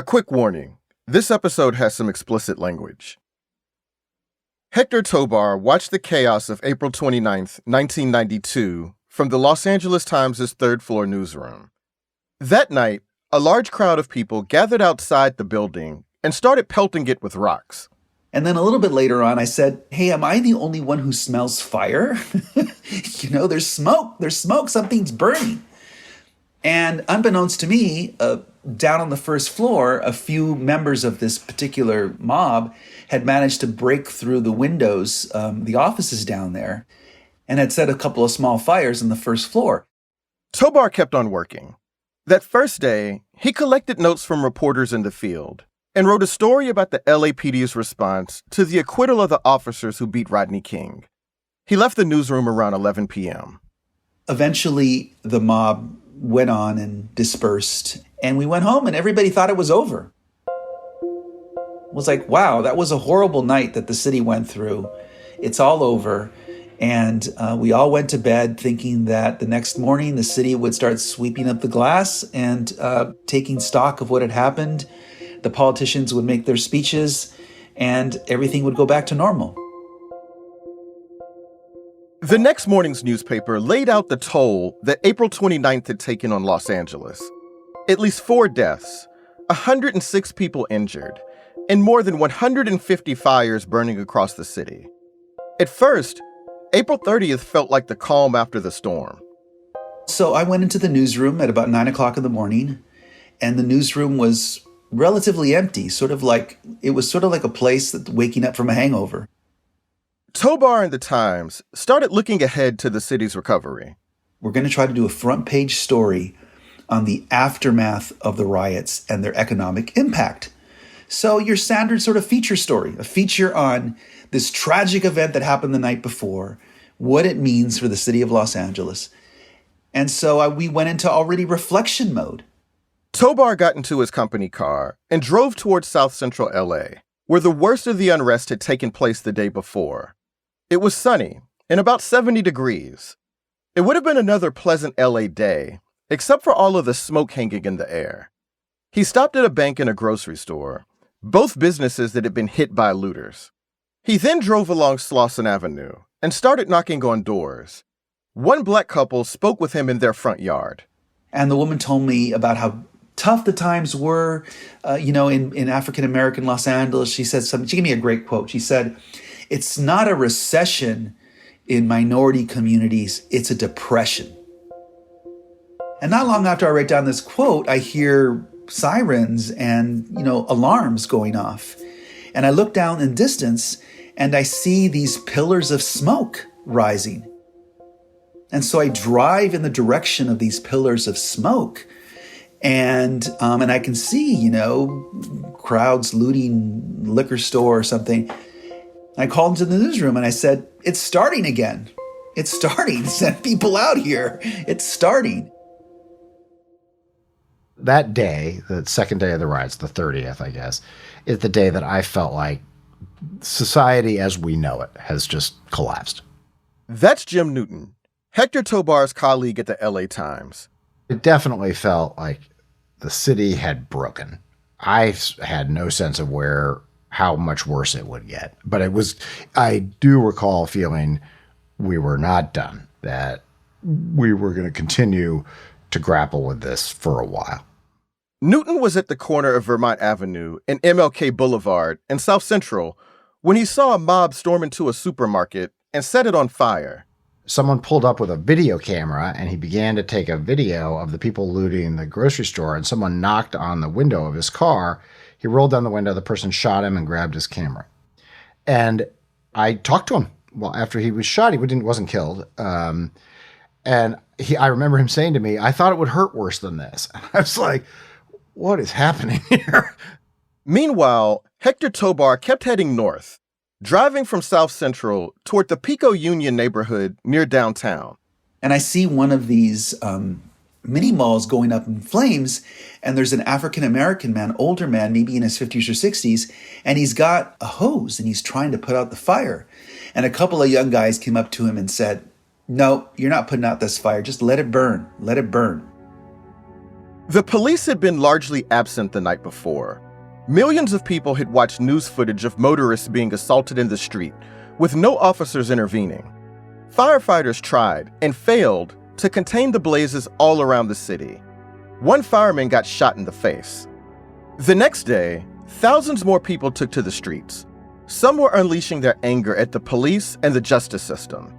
A quick warning. This episode has some explicit language. Hector Tobar watched the chaos of April 29th, 1992, from the Los Angeles Times' third-floor newsroom. That night, a large crowd of people gathered outside the building and started pelting it with rocks. And then a little bit later on, I said, hey, am I the only one who smells fire? There's smoke, something's burning. And unbeknownst to me, down on the first floor, a few members of this particular mob had managed to break through the windows, the offices down there, and had set a couple of small fires on the first floor. Tobar kept on working. That first day, he collected notes from reporters in the field and wrote a story about the LAPD's response to the acquittal of the officers who beat Rodney King. He left the newsroom around 11 p.m. Eventually, the mob went on and dispersed, and we went home and everybody thought it was over. It was like, wow, that was a horrible night that the city went through. It's all over. And we all went to bed thinking that the next morning the city would start sweeping up the glass and taking stock of what had happened. The politicians would make their speeches and everything would go back to normal. The next morning's newspaper laid out the toll that April 29th had taken on Los Angeles. At least 4 deaths, 106 people injured, and more than 150 fires burning across the city. At first, April 30th felt like the calm after the storm. So I went into the newsroom at about 9 o'clock in the morning, and the newsroom was relatively empty, sort of like a place that's waking up from a hangover. Tobar and the Times started looking ahead to the city's recovery. We're going to try to do a front page story on the aftermath of the riots and their economic impact. So your standard sort of feature story, a feature on this tragic event that happened the night before, what it means for the city of Los Angeles. And so we went into already reflection mode. Tobar got into his company car and drove towards South Central LA, where the worst of the unrest had taken place the day before. It was sunny and about 70 degrees. It would have been another pleasant LA day, except for all of the smoke hanging in the air. He stopped at a bank and a grocery store, both businesses that had been hit by looters. He then drove along Slauson Avenue and started knocking on doors. One black couple spoke with him in their front yard. And the woman told me about how tough the times were, in African-American Los Angeles. She said something. She gave me a great quote. She said, "It's not a recession in minority communities, it's a depression." And not long after I write down this quote, I hear sirens and, alarms going off. And I look down in distance and I see these pillars of smoke rising. And so I drive in the direction of these pillars of smoke. And I can see, crowds looting liquor store or something. I called into the newsroom and I said, it's starting again. It's starting. Send people out here. It's starting. That day, the second day of the riots, the 30th, I guess, is the day that I felt like society as we know it has just collapsed. That's Jim Newton, Hector Tobar's colleague at the LA Times. It definitely felt like the city had broken. I had no sense of how much worse it would get. But I do recall feeling we were not done, that we were going to continue to grapple with this for a while. Newton was at the corner of Vermont Avenue and MLK Boulevard in South Central when he saw a mob storm into a supermarket and set it on fire. Someone pulled up with a video camera and he began to take a video of the people looting the grocery store, and someone knocked on the window of his car. He rolled down the window, the person shot him and grabbed his camera. And I talked to him. Well, after he was shot, he wasn't killed. And I remember him saying to me, I thought it would hurt worse than this. And I was like, what is happening here? Meanwhile, Hector Tobar kept heading north, driving from South Central toward the Pico Union neighborhood near downtown. And I see one of these mini malls going up in flames, and there's an African-American man, older man, maybe in his 50s or 60s, and he's got a hose and he's trying to put out the fire. And a couple of young guys came up to him and said, no, you're not putting out this fire. Just let it burn. Let it burn. The police had been largely absent the night before. Millions of people had watched news footage of motorists being assaulted in the street, with no officers intervening. Firefighters tried and failed to contain the blazes all around the city. One fireman got shot in the face. The next day, thousands more people took to the streets. Some were unleashing their anger at the police and the justice system.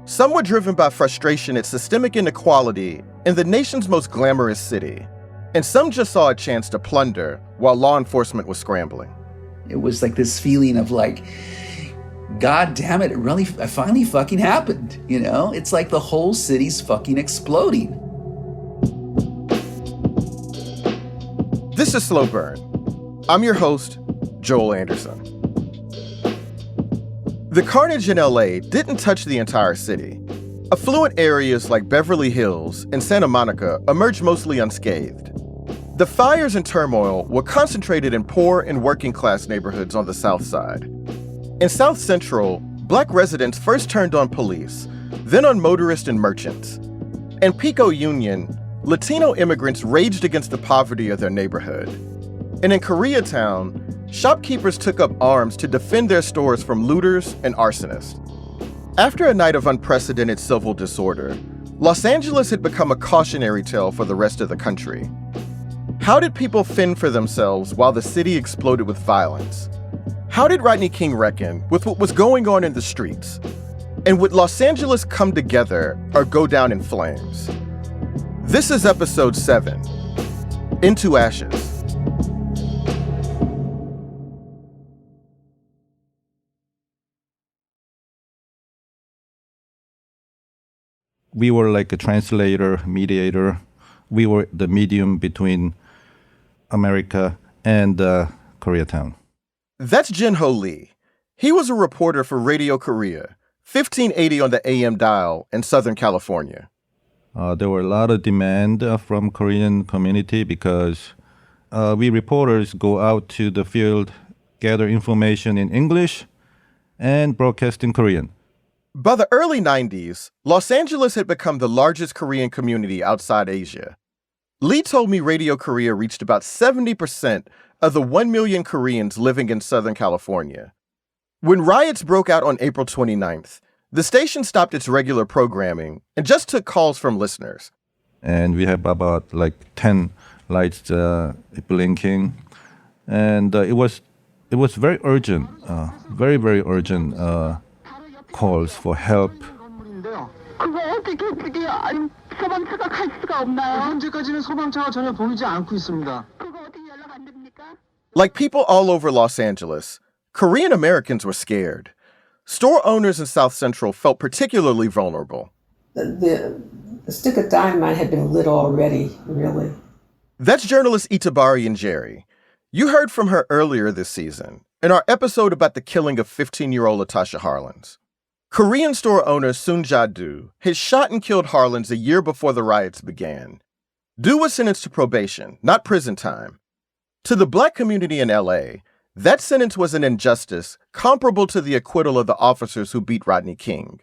Some were driven by frustration at systemic inequality in the nation's most glamorous city. And some just saw a chance to plunder while law enforcement was scrambling. It was like this feeling of like, God damn it, it finally fucking happened, you know? It's like the whole city's fucking exploding. This is Slow Burn. I'm your host, Joel Anderson. The carnage in LA didn't touch the entire city. Affluent areas like Beverly Hills and Santa Monica emerged mostly unscathed. The fires and turmoil were concentrated in poor and working-class neighborhoods on the South Side. In South Central, Black residents first turned on police, then on motorists and merchants. In Pico Union, Latino immigrants raged against the poverty of their neighborhood. And in Koreatown, shopkeepers took up arms to defend their stores from looters and arsonists. After a night of unprecedented civil disorder, Los Angeles had become a cautionary tale for the rest of the country. How did people fend for themselves while the city exploded with violence? How did Rodney King reckon with what was going on in the streets? And would Los Angeles come together or go down in flames? This is episode 7, Into Ashes. We were like a translator, mediator. We were the medium between America and Koreatown. That's Jin-Ho Lee. He was a reporter for Radio Korea, 1580 on the AM dial in Southern California. There were a lot of demand from Korean community because we reporters go out to the field, gather information in English, and broadcast in Korean. By the early 90s, Los Angeles had become the largest Korean community outside Asia. Lee told me Radio Korea reached about 70% of the 1 million Koreans living in Southern California. When riots broke out on April 29th, the station stopped its regular programming and just took calls from listeners. And we have about like 10 lights blinking. And it was very urgent, very, very urgent calls for help. 그거 어떻게 그게 소방차가 갈 수가 없나요? 현재까지는 소방차가 전혀 보이지 않고 있습니다. 그거 어떻게 연락 안 됩니까? Like people all over Los Angeles, Korean Americans were scared. Store owners in South Central felt particularly vulnerable. The stick of dynamite had been lit already, really. That's journalist Itabari and Jerry. You heard from her earlier this season in our episode about the killing of 15-year-old Latasha Harlins. Korean store owner Soon Ja-do had shot and killed Harlins a year before the riots began. Do was sentenced to probation, not prison time. To the Black community in LA, that sentence was an injustice comparable to the acquittal of the officers who beat Rodney King.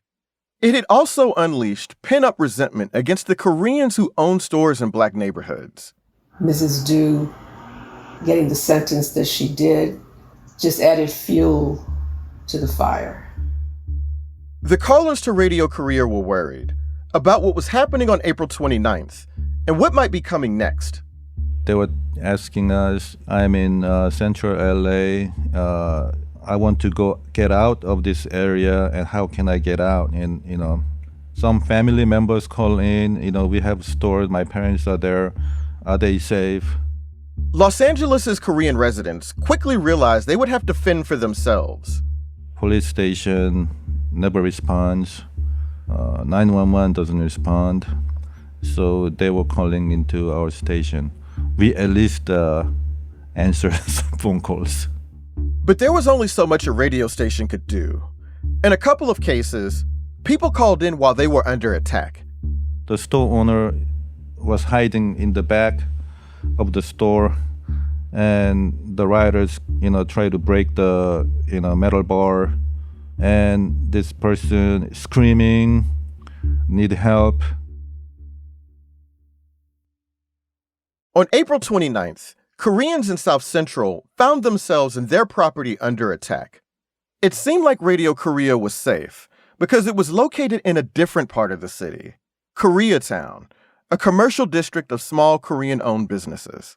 It had also unleashed pent-up resentment against the Koreans who owned stores in Black neighborhoods. Mrs. Du getting the sentence that she did just added fuel to the fire. The callers to Radio Korea were worried about what was happening on April 29th and what might be coming next. They were asking us, I'm in central LA. I want to get out of this area, and how can I get out? And, some family members call in, we have stores, my parents are there. Are they safe? Los Angeles' Korean residents quickly realized they would have to fend for themselves. Police station never responds. 911 doesn't respond. So they were calling into our station. We at least answered some phone calls. But there was only so much a radio station could do. In a couple of cases, people called in while they were under attack. The store owner was hiding in the back of the store, and the rioters, tried to break the, metal bar, and this person screaming, need help. On April 29th, Koreans in South Central found themselves and their property under attack. It seemed like Radio Korea was safe because it was located in a different part of the city, Koreatown, a commercial district of small Korean-owned businesses.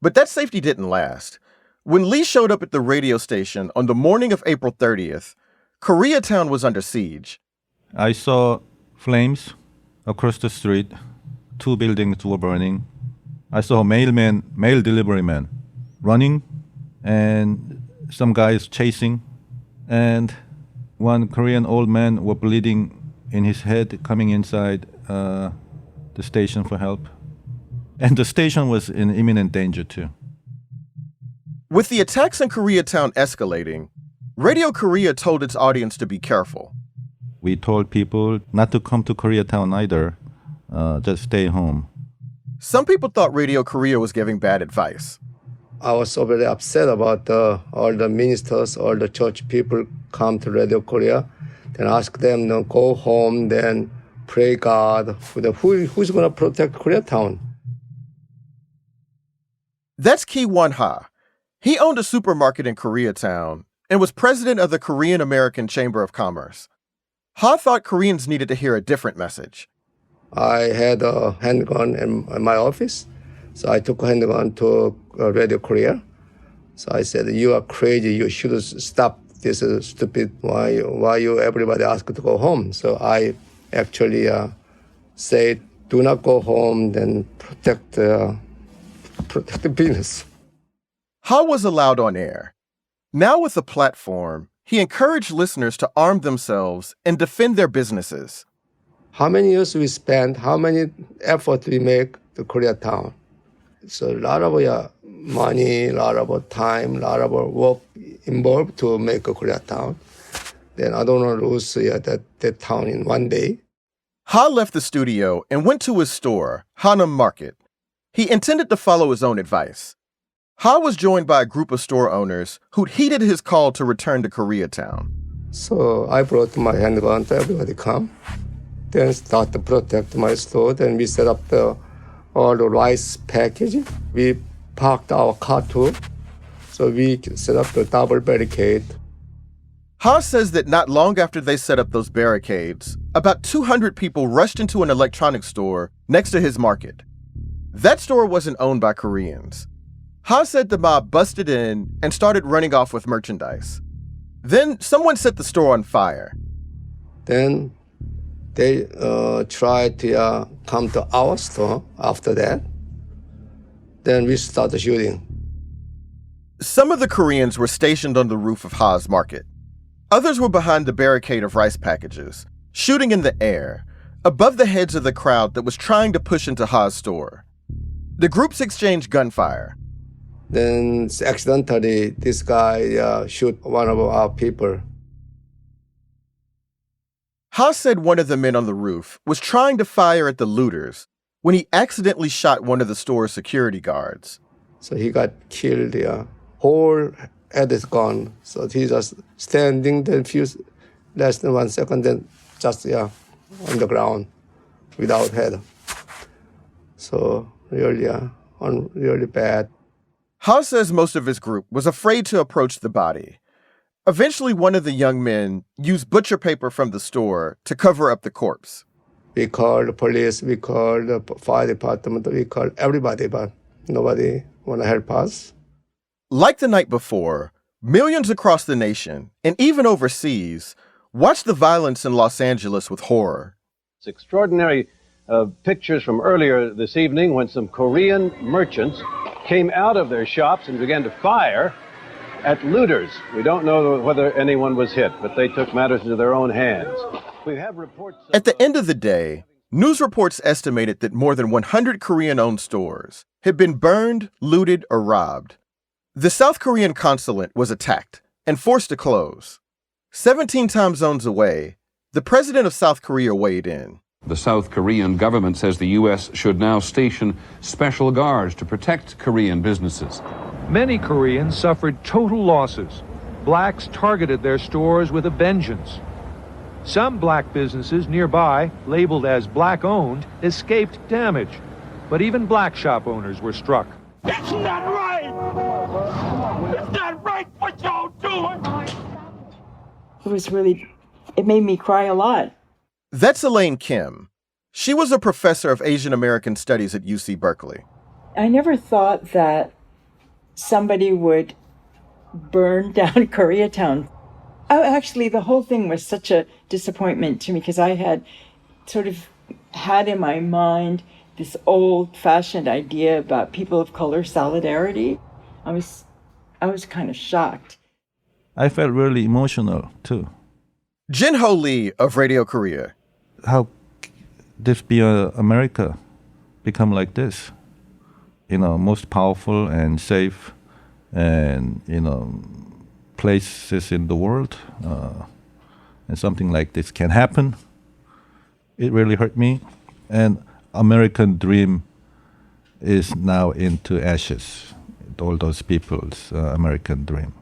But that safety didn't last. When Lee showed up at the radio station on the morning of April 30th, Koreatown was under siege. I saw flames across the street. 2 buildings were burning. I saw a mail delivery man running and some guys chasing. And one Korean old man was bleeding in his head coming inside the station for help. And the station was in imminent danger too. With the attacks in Koreatown escalating, Radio Korea told its audience to be careful. We told people not to come to Koreatown either, just stay home. Some people thought Radio Korea was giving bad advice. I was so very upset about all the ministers, all the church people come to Radio Korea, then ask them to go home, then pray God. Who's going to protect Koreatown? That's Ki-won Ha. He owned a supermarket in Koreatown and was president of the Korean American Chamber of Commerce. Ha thought Koreans needed to hear a different message. I had a handgun in my office, so I took a handgun to Radio Korea. So I said, "You are crazy. You should stop this stupid. Why you everybody ask to go home?" So I actually said, "Do not go home. Then protect the business." Ha was allowed on air. Now with a platform, he encouraged listeners to arm themselves and defend their businesses. How many years we spent, how many effort we make to Koreatown. So a lot of money, a lot of time, a lot of work involved to make Koreatown. Then I don't want to lose that town in one day. Ha left the studio and went to his store, Hanam Market. He intended to follow his own advice. Ha was joined by a group of store owners who'd heeded his call to return to Koreatown. So I brought my handgun to everybody come. Then start to protect my store. Then we set up all the rice package. We parked our car too. So we set up the double barricade. Ha says that not long after they set up those barricades, about 200 people rushed into an electronics store next to his market. That store wasn't owned by Koreans. Ha said the mob busted in and started running off with merchandise. Then someone set the store on fire. Then they tried to come to our store after that. Then we started shooting. Some of the Koreans were stationed on the roof of Ha's market. Others were behind the barricade of rice packages, shooting in the air, above the heads of the crowd that was trying to push into Ha's store. The groups exchanged gunfire. Then accidentally, this guy shoot one of our people. Ha said one of the men on the roof was trying to fire at the looters when he accidentally shot one of the store's security guards. So he got killed. Whole head is gone. So he just standing there less than 1 second, then just on the ground without head. So really, really bad. Ha says most of his group was afraid to approach the body. Eventually, one of the young men used butcher paper from the store to cover up the corpse. We called the police, we called the fire department, we called everybody, but nobody want to help us. Like the night before, millions across the nation, and even overseas, watched the violence in Los Angeles with horror. It's extraordinary pictures from earlier this evening when some Korean merchants came out of their shops and began to fire at looters. We don't know whether anyone was hit, but they took matters into their own hands. We have reports. At the end of the day, news reports estimated that more than 100 Korean-owned stores had been burned, looted, or robbed. The South Korean consulate was attacked and forced to close. 17 time zones away, the president of South Korea weighed in. The South Korean government says the U.S. should now station special guards to protect Korean businesses. Many Koreans suffered total losses. Blacks targeted their stores with a vengeance. Some black businesses nearby, labeled as black-owned, escaped damage. But even black shop owners were struck. It's not right! It's not right what y'all doing! It made me cry a lot. That's Elaine Kim. She was a professor of Asian American Studies at UC Berkeley. I never thought that somebody would burn down Koreatown. Oh, actually, the whole thing was such a disappointment to me because I had sort of had in my mind this old-fashioned idea about people of color solidarity. I was kind of shocked. I felt really emotional too. Jin-Ho Lee of Radio Korea. How this be America become like this? Most powerful and safe and, places in the world. And something like this can happen. It really hurt me. And American dream is now into ashes. All those people's American dream.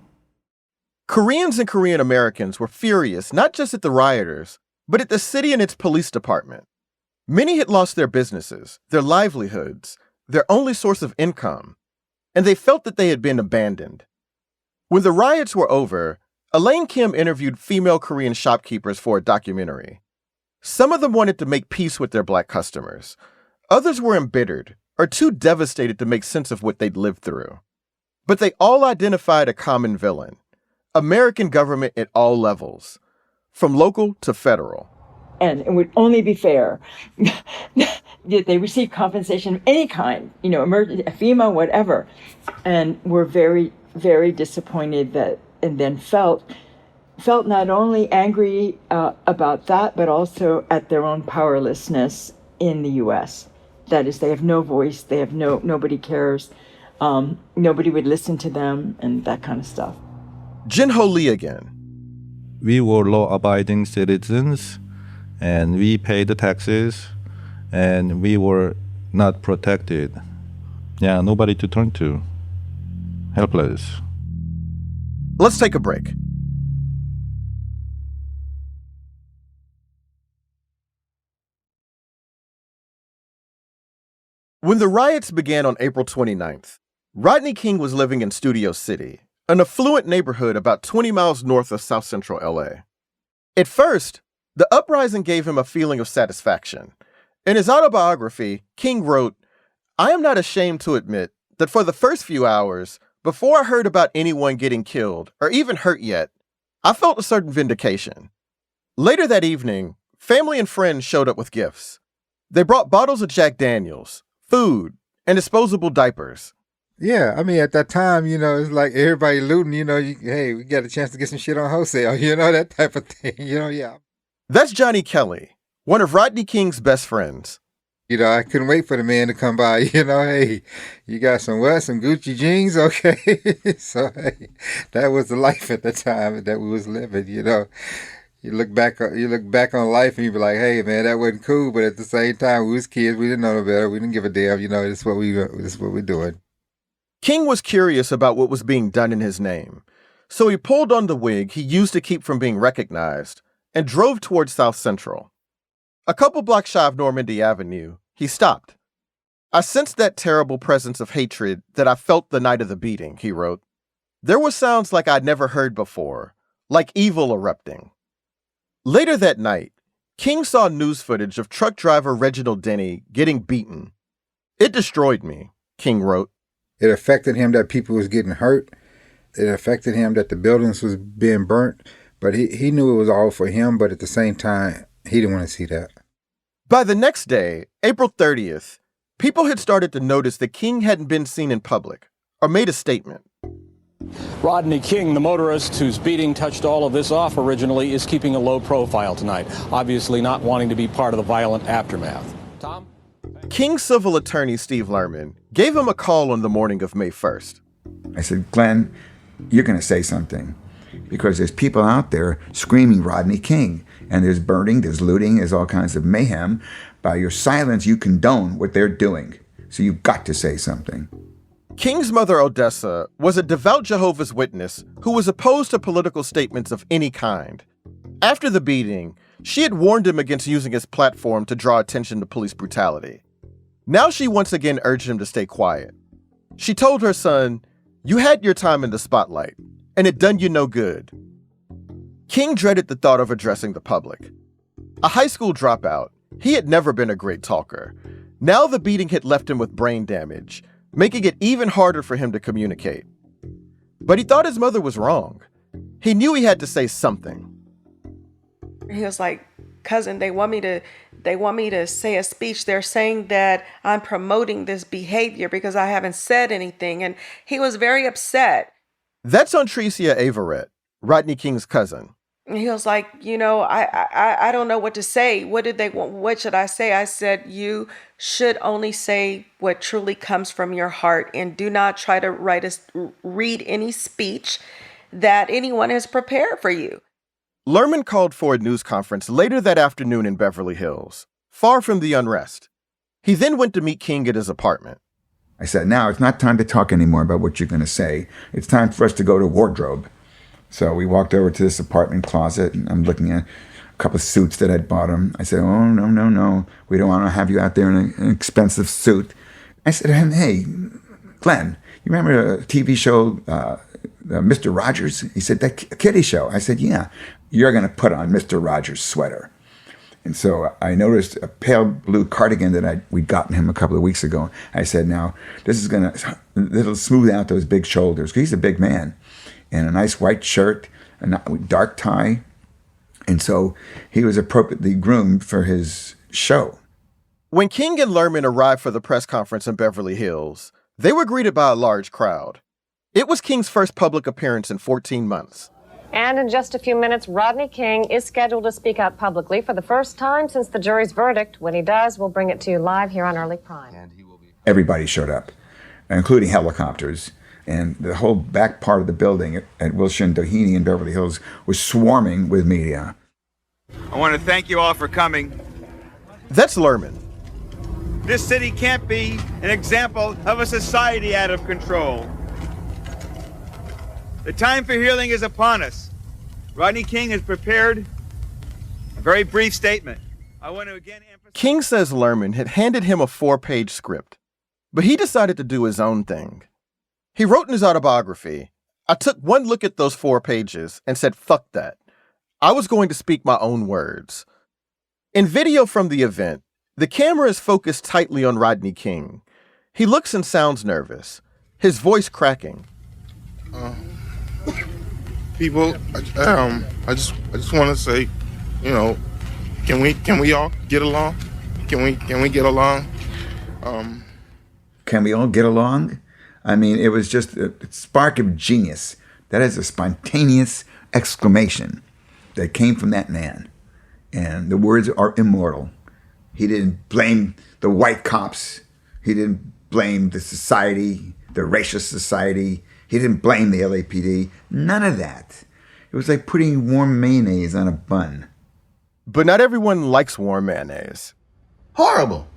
Koreans and Korean Americans were furious not just at the rioters, but at the city and its police department. Many had lost their businesses, their livelihoods, their only source of income, and they felt that they had been abandoned. When the riots were over, Elaine Kim interviewed female Korean shopkeepers for a documentary. Some of them wanted to make peace with their black customers. Others were embittered or too devastated to make sense of what they'd lived through. But they all identified a common villain: American government at all levels, from local to federal. And it would only be fair that they receive compensation of any kind, emergency, FEMA, whatever. And were very, very disappointed and then felt not only angry about that, but also at their own powerlessness in the U.S. That is, they have no voice, they have nobody cares, nobody would listen to them, and that kind of stuff. Jin-Ho Lee again. We were law-abiding citizens, and we paid the taxes, and we were not protected. Yeah, nobody to turn to. Helpless. Let's take a break. When the riots began on April 29th, Rodney King was living in Studio City, an affluent neighborhood about 20 miles north of South Central LA. At first, the uprising gave him a feeling of satisfaction. In his autobiography, King wrote, "I am not ashamed to admit that for the first few hours, before I heard about anyone getting killed or even hurt yet, I felt a certain vindication. Later that evening, family and friends showed up with gifts. They brought bottles of Jack Daniels, food, and disposable diapers. Yeah, I mean, at that time, it's like everybody looting, hey, we got a chance to get some shit on wholesale, that type of thing, yeah. That's Johnny Kelly, one of Rodney King's best friends. I couldn't wait for the man to come by, hey, you got some Gucci jeans? Okay. So, hey, that was the life at the time that we was living, You look back on life and you be like, hey, man, that wasn't cool. But at the same time, we was kids. We didn't know no better. We didn't give a damn. This is what we're doing. King was curious about what was being done in his name. So he pulled on the wig he used to keep from being recognized and drove towards South Central. A couple blocks shy of Normandy Avenue, he stopped. I sensed that terrible presence of hatred that I felt the night of the beating, he wrote. There were sounds like I'd never heard before, like evil erupting. Later that night, King saw news footage of truck driver Reginald Denny getting beaten. It destroyed me, King wrote. It affected him that people was getting hurt. It affected him that the buildings was being burnt. But he knew it was all for him, but at the same time, he didn't want to see that. By the next day, April 30th, people had started to notice that King hadn't been seen in public or made a statement. Rodney King, the motorist whose beating touched all of this off originally, is keeping a low profile tonight, obviously not wanting to be part of the violent aftermath. Tom? King's civil attorney, Steve Lerman, gave him a call on the morning of May 1st. I said, Glenn, you're going to say something because there's people out there screaming Rodney King, and there's burning, there's looting, there's all kinds of mayhem. By your silence, you condone what they're doing. So you've got to say something. King's mother, Odessa, was a devout Jehovah's Witness who was opposed to political statements of any kind. After the beating, she had warned him against using his platform to draw attention to police brutality. Now she once again urged him to stay quiet. She told her son, "You had your time in the spotlight, and it done you no good." King dreaded the thought of addressing the public. A high school dropout, he had never been a great talker. Now the beating had left him with brain damage, making it even harder for him to communicate. But he thought his mother was wrong. He knew he had to say something. He was like, "Cousin, they want me to say a speech. They're saying that I'm promoting this behavior because I haven't said anything." And he was very upset. That's Antrecia Averett, Rodney King's cousin. And he was like, I don't know what to say. What did they want? What should I say? I said, you should only say what truly comes from your heart, and do not try to read any speech that anyone has prepared for you. Lerman called for a news conference later that afternoon in Beverly Hills, far from the unrest. He then went to meet King at his apartment. I said, now it's not time to talk anymore about what you're going to say. It's time for us to go to wardrobe. So we walked over to this apartment closet, and I'm looking at a couple of suits that I'd bought him. I said, oh, no. We don't want to have you out there in an expensive suit. I said to him, hey, Glenn, you remember a TV show, Mr. Rogers? He said, that kiddie show. I said, yeah, you're going to put on Mr. Rogers' sweater. And so I noticed a pale blue cardigan that we'd gotten him a couple of weeks ago. I said, now, this is it'll smooth out those big shoulders, because he's a big man. And a nice white shirt, a dark tie. And so he was appropriately groomed for his show. When King and Lerman arrived for the press conference in Beverly Hills, they were greeted by a large crowd. It was King's first public appearance in 14 months. And in just a few minutes, Rodney King is scheduled to speak out publicly for the first time since the jury's verdict. When he does, we'll bring it to you live here on Early Prime. Everybody showed up, including helicopters. And the whole back part of the building at Wilshire and Doheny in Beverly Hills was swarming with media. I want to thank you all for coming. That's Lerman. This city can't be an example of a society out of control. The time for healing is upon us. Rodney King has prepared a very brief statement. I want to again emphasize... King says Lerman had handed him a 4-page script, but he decided to do his own thing. He wrote in his autobiography, "I took one look at those 4 pages and said, fuck that. I was going to speak my own words." In video from the event, the camera is focused tightly on Rodney King. He looks and sounds nervous, his voice cracking. People, I just want to say, can we all get along? Can we get along? Can we all get along? I mean, it was just a spark of genius. That is a spontaneous exclamation that came from that man. And the words are immortal. He didn't blame the white cops. He didn't blame the society, the racist society. He didn't blame the LAPD. None of that. It was like putting warm mayonnaise on a bun. But not everyone likes warm mayonnaise. Horrible.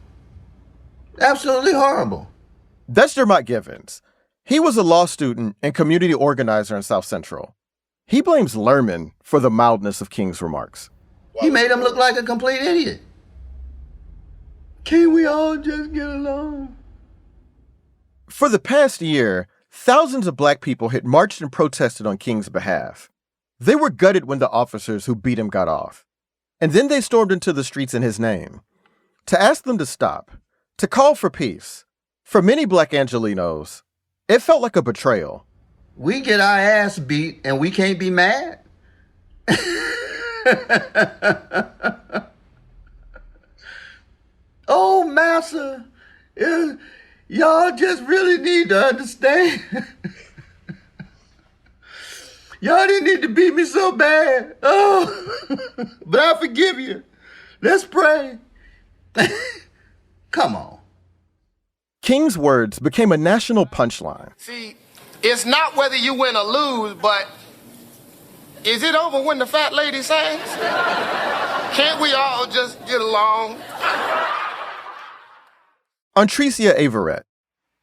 Absolutely horrible. That's Dermot Givens. He was a law student and community organizer in South Central. He blames Lerman for the mildness of King's remarks. He made him look like a complete idiot. Can we all just get along? For the past year, thousands of black people had marched and protested on King's behalf. They were gutted when the officers who beat him got off. And then they stormed into the streets in his name to ask them to stop, to call for peace. For many black Angelenos, it felt like a betrayal. We get our ass beat and we can't be mad? Oh, massa, y'all just really need to understand. Y'all didn't need to beat me so bad. Oh, but I forgive you. Let's pray. Come on. King's words became a national punchline. See, it's not whether you win or lose, but is it over when the fat lady sings? Can't we all just get along? Antrecia Averett.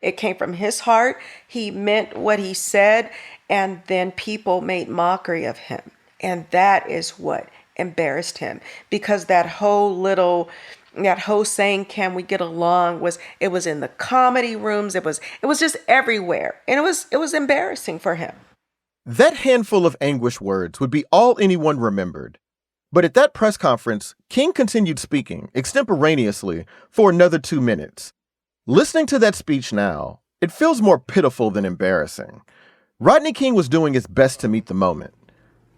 It came from his heart. He meant what he said, and then people made mockery of him. And that is what embarrassed him, because that whole little That host saying, "Can we get along?" It was in the comedy rooms. It was just everywhere. And it was embarrassing for him. That handful of anguish words would be all anyone remembered. But at that press conference, King continued speaking extemporaneously for another 2 minutes. Listening to that speech now, it feels more pitiful than embarrassing. Rodney King was doing his best to meet the moment,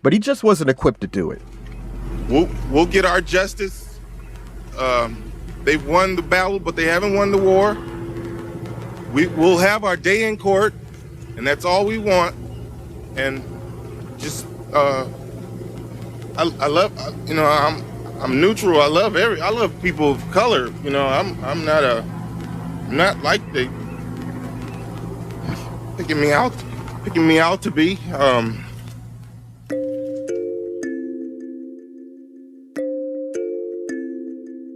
but he just wasn't equipped to do it. We'll get our justice. They've won the battle, but they haven't won the war. We'll have our day in court, and that's all we want. And just, I love, I'm neutral. I love people of color. I'm not like they picking me out to be.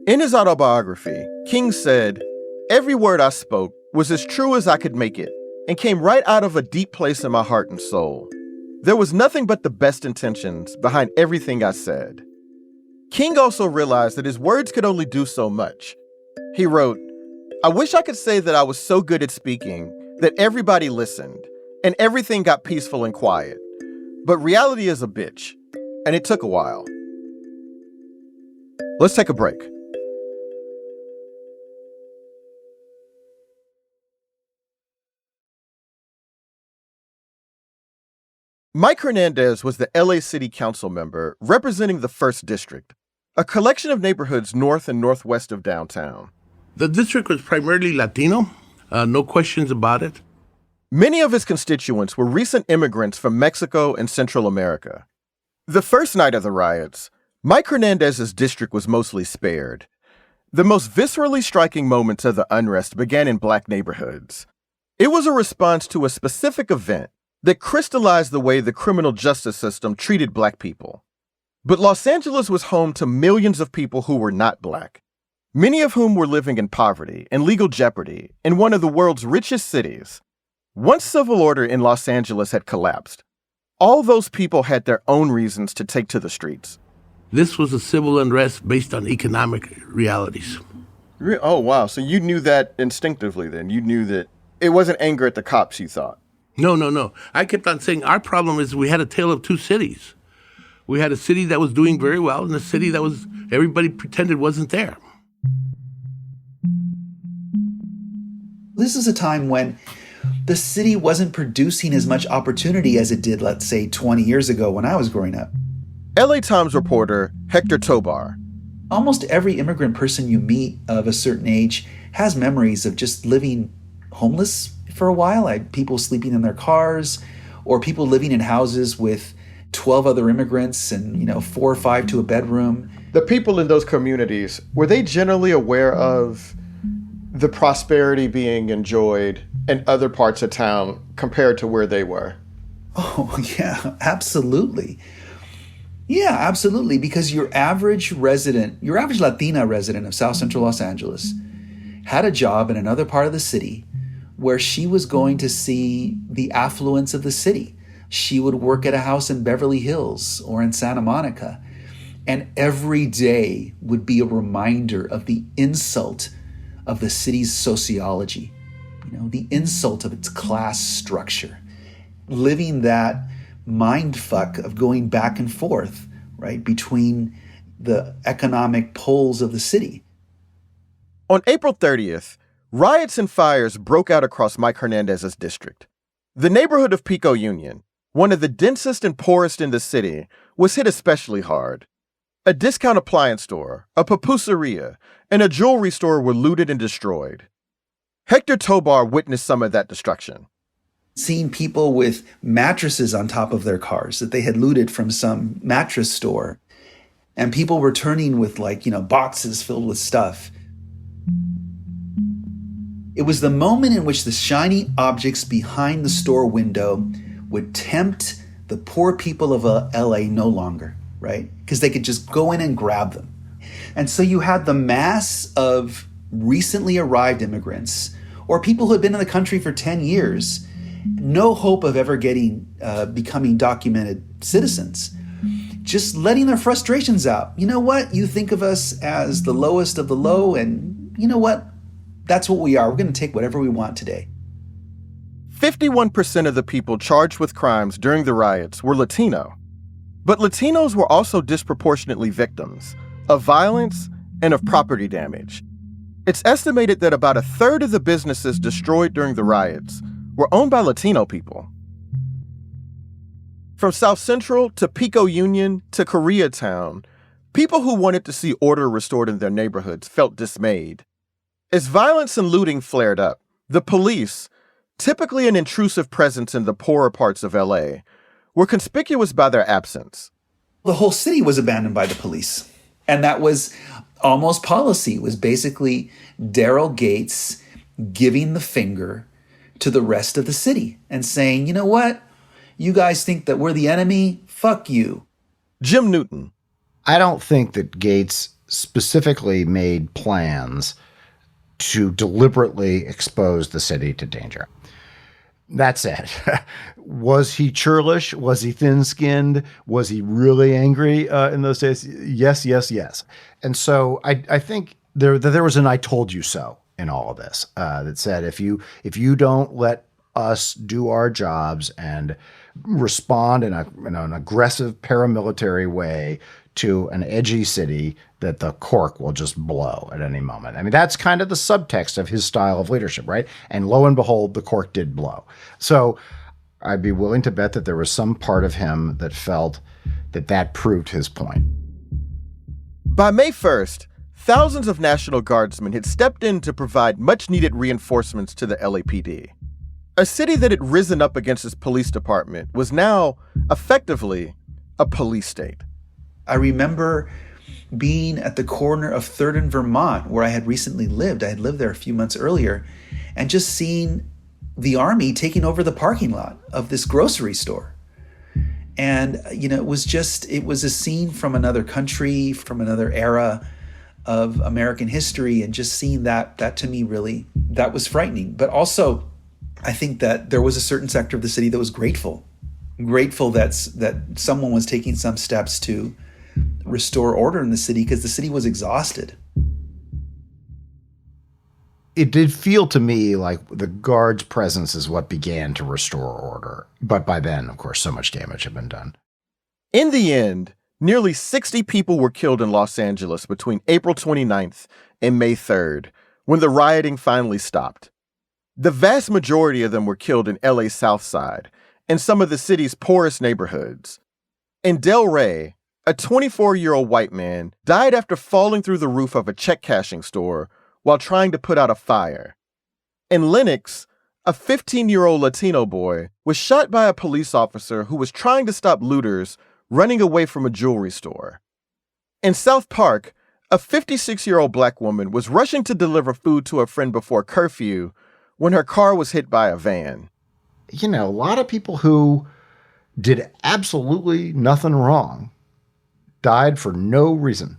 In his autobiography, King said, "Every word I spoke was as true as I could make it and came right out of a deep place in my heart and soul. There was nothing but the best intentions behind everything I said." King also realized that his words could only do so much. He wrote, "I wish I could say that I was so good at speaking that everybody listened and everything got peaceful and quiet. But reality is a bitch, and it took a while." Let's take a break. Mike Hernandez was the LA City Council member representing the 1st District, a collection of neighborhoods north and northwest of downtown. The district was primarily Latino, no questions about it. Many of his constituents were recent immigrants from Mexico and Central America. The first night of the riots, Mike Hernandez's district was mostly spared. The most viscerally striking moments of the unrest began in Black neighborhoods. It was a response to a specific event that crystallized the way the criminal justice system treated Black people. But Los Angeles was home to millions of people who were not Black, many of whom were living in poverty and legal jeopardy in one of the world's richest cities. Once civil order in Los Angeles had collapsed, all those people had their own reasons to take to the streets. This was a civil unrest based on economic realities. Oh, wow. So you knew that instinctively then? You knew that it wasn't anger at the cops, you thought? No. I kept on saying our problem is we had a tale of two cities. We had a city that was doing very well and a city that was everybody pretended wasn't there. This is a time when the city wasn't producing as much opportunity as it did, let's say, 20 years ago when I was growing up. LA Times reporter Hector Tobar. Almost every immigrant person you meet of a certain age has memories of just living homeless for a while, like people sleeping in their cars or people living in houses with 12 other immigrants and, 4 or 5 to a bedroom. The people in those communities, were they generally aware of the prosperity being enjoyed in other parts of town compared to where they were? Oh, yeah, absolutely. Yeah, absolutely. Because your average Latina resident of South Central Los Angeles had a job in another part of the city where she was going to see the affluence of the city. She would work at a house in Beverly Hills or in Santa Monica. And every day would be a reminder of the insult of the city's sociology, the insult of its class structure. Living that mindfuck of going back and forth, right, between the economic poles of the city. On April 30th, riots and fires broke out across Mike Hernandez's district. The neighborhood of Pico Union, one of the densest and poorest in the city, was hit especially hard. A discount appliance store, a pupuseria, and a jewelry store were looted and destroyed. Hector Tobar witnessed some of that destruction. Seeing people with mattresses on top of their cars that they had looted from some mattress store, and people returning with boxes filled with stuff. It was the moment in which the shiny objects behind the store window would tempt the poor people of LA no longer, right? Because they could just go in and grab them. And so you had the mass of recently arrived immigrants or people who had been in the country for 10 years, no hope of ever becoming documented citizens, just letting their frustrations out. You know what? You think of us as the lowest of the low, and you know what? That's what we are. We're going to take whatever we want today. 51% of the people charged with crimes during the riots were Latino. But Latinos were also disproportionately victims of violence and of property damage. It's estimated that about a third of the businesses destroyed during the riots were owned by Latino people. From South Central to Pico Union to Koreatown, people who wanted to see order restored in their neighborhoods felt dismayed. As violence and looting flared up, the police, typically an intrusive presence in the poorer parts of LA, were conspicuous by their absence. The whole city was abandoned by the police. And that was almost policy, was basically Daryl Gates giving the finger to the rest of the city and saying, you know what? You guys think that we're the enemy? Fuck you. Jim Newton. I don't think that Gates specifically made plans to deliberately expose the city to danger. That said, was he churlish? Was he thin-skinned? Was he really angry in those days? Yes, yes, yes. And so I think there was an "I told you so" in all of this that said, if you don't let us do our jobs and respond in an aggressive paramilitary way to an edgy city, that the cork will just blow at any moment. I mean, that's kind of the subtext of his style of leadership, right? And lo and behold, the cork did blow. So I'd be willing to bet that there was some part of him that felt that proved his point. By May 1st, thousands of National Guardsmen had stepped in to provide much-needed reinforcements to the LAPD. A city that had risen up against its police department was now, effectively, a police state. I remember being at the corner of 3rd and Vermont, where I had recently lived. I had lived there a few months earlier, and just seeing the Army taking over the parking lot of this grocery store. And, you know, it was a scene from another country, from another era of American history. And just seeing that to me, really, that was frightening. But also, I think that there was a certain sector of the city that was grateful that someone was taking some steps to restore order in the city, because the city was exhausted. It did feel to me like the guards' presence is what began to restore order. But by then, of course, so much damage had been done. In the end, nearly 60 people were killed in Los Angeles between April 29th and May 3rd, when the rioting finally stopped. The vast majority of them were killed in LA's South Side and some of the city's poorest neighborhoods. In Del Rey, a 24-year-old white man died after falling through the roof of a check-cashing store while trying to put out a fire. In Lenox, a 15-year-old Latino boy was shot by a police officer who was trying to stop looters running away from a jewelry store. In South Park, a 56-year-old black woman was rushing to deliver food to a friend before curfew when her car was hit by a van. You know, a lot of people who did absolutely nothing wrong died for no reason.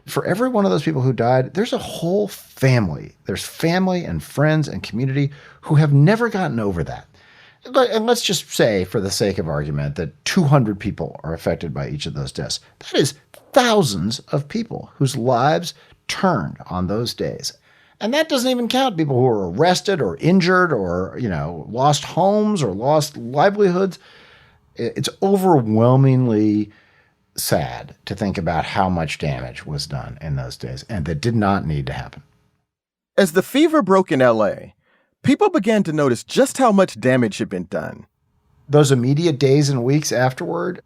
For every one of those people who died, there's a whole family. There's family and friends and community who have never gotten over that. And let's just say, for the sake of argument, that 200 people are affected by each of those deaths. That is thousands of people whose lives turned on those days. And that doesn't even count people who were arrested or injured or, you know, lost homes or lost livelihoods. It's overwhelmingly sad to think about how much damage was done in those days, and that did not need to happen. As the fever broke in LA, people began to notice just how much damage had been done. Those immediate days and weeks afterward,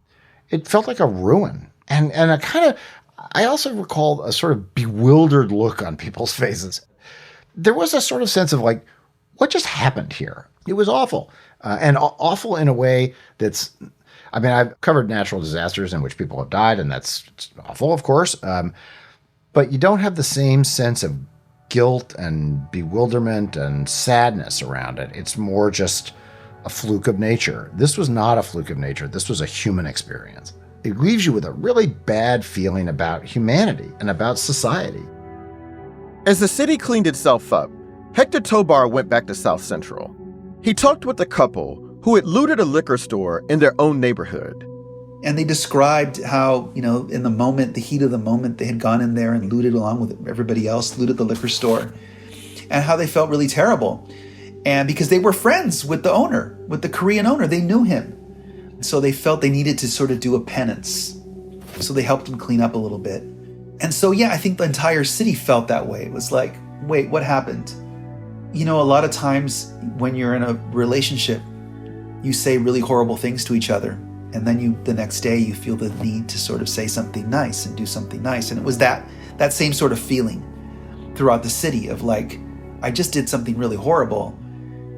it felt like a ruin. And I also recall a sort of bewildered look on people's faces. There was a sort of sense of like, what just happened here? It was awful. And awful in a way that's, I mean, I've covered natural disasters in which people have died, and that's awful, of course. But you don't have the same sense of guilt and bewilderment and sadness around it. It's more just a fluke of nature. This was not a fluke of nature. This was a human experience. It leaves you with a really bad feeling about humanity and about society. As the city cleaned itself up, Hector Tobar went back to South Central. He talked with a couple who had looted a liquor store in their own neighborhood. And they described how, in the moment, the heat of the moment, they had gone in there and looted along with everybody else, looted the liquor store, and how they felt really terrible. And because they were friends with the owner, with the Korean owner, they knew him. So they felt they needed to sort of do a penance. So they helped him clean up a little bit. And so, I think the entire city felt that way. It was like, wait, what happened? A lot of times when you're in a relationship, you say really horrible things to each other. And then the next day you feel the need to sort of say something nice and do something nice. And it was that same sort of feeling throughout the city of like, I just did something really horrible.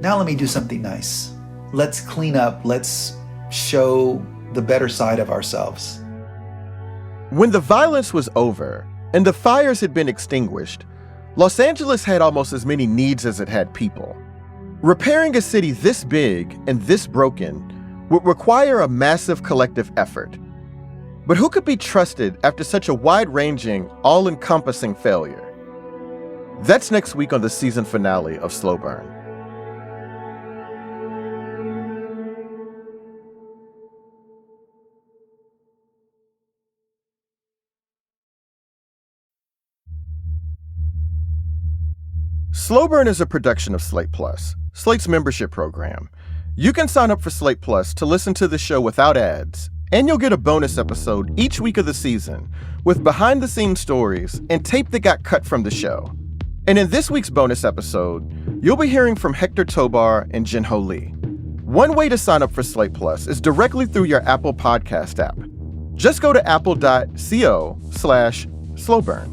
Now let me do something nice. Let's clean up. Let's show the better side of ourselves. When the violence was over and the fires had been extinguished, Los Angeles had almost as many needs as it had people. Repairing a city this big and this broken would require a massive collective effort. But who could be trusted after such a wide-ranging, all-encompassing failure? That's next week on the season finale of Slow Burn. Slow Burn is a production of Slate Plus, Slate's membership program. You can sign up for Slate Plus to listen to the show without ads, and you'll get a bonus episode each week of the season with behind-the-scenes stories and tape that got cut from the show. And in this week's bonus episode, you'll be hearing from Hector Tobar and Jinho Lee. One way to sign up for Slate Plus is directly through your Apple Podcast app. Just go to apple.co/slowburn.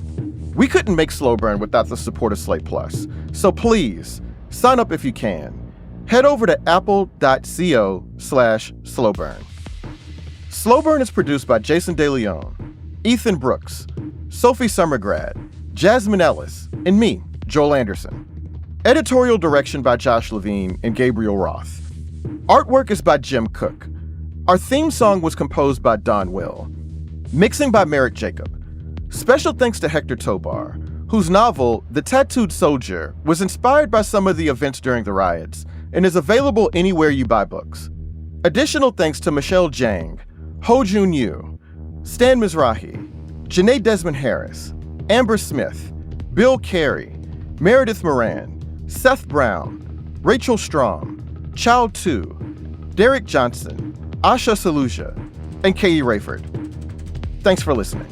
We couldn't make Slow Burn without the support of Slate Plus, so please, sign up if you can. Head over to apple.co/slowburn. Slow Burn is produced by Jayson De Leon, Ethan Brooks, Sophie Summergrad, Jasmine Ellis, and me, Joel Anderson. Editorial direction by Josh Levine and Gabriel Roth. Artwork is by Jim Cook. Our theme song was composed by Don Will. Mixing by Merritt Jacob. Special thanks to Hector Tobar, whose novel, The Tattooed Soldier, was inspired by some of the events during the riots and is available anywhere you buy books. Additional thanks to Michelle Jang, Ho Jun Yu, Stan Mizrahi, Janae Desmond Harris, Amber Smith, Bill Carey, Meredith Moran, Seth Brown, Rachel Strom, Child 2, Derek Johnson, Asha Saluja, and Katie Rayford. Thanks for listening.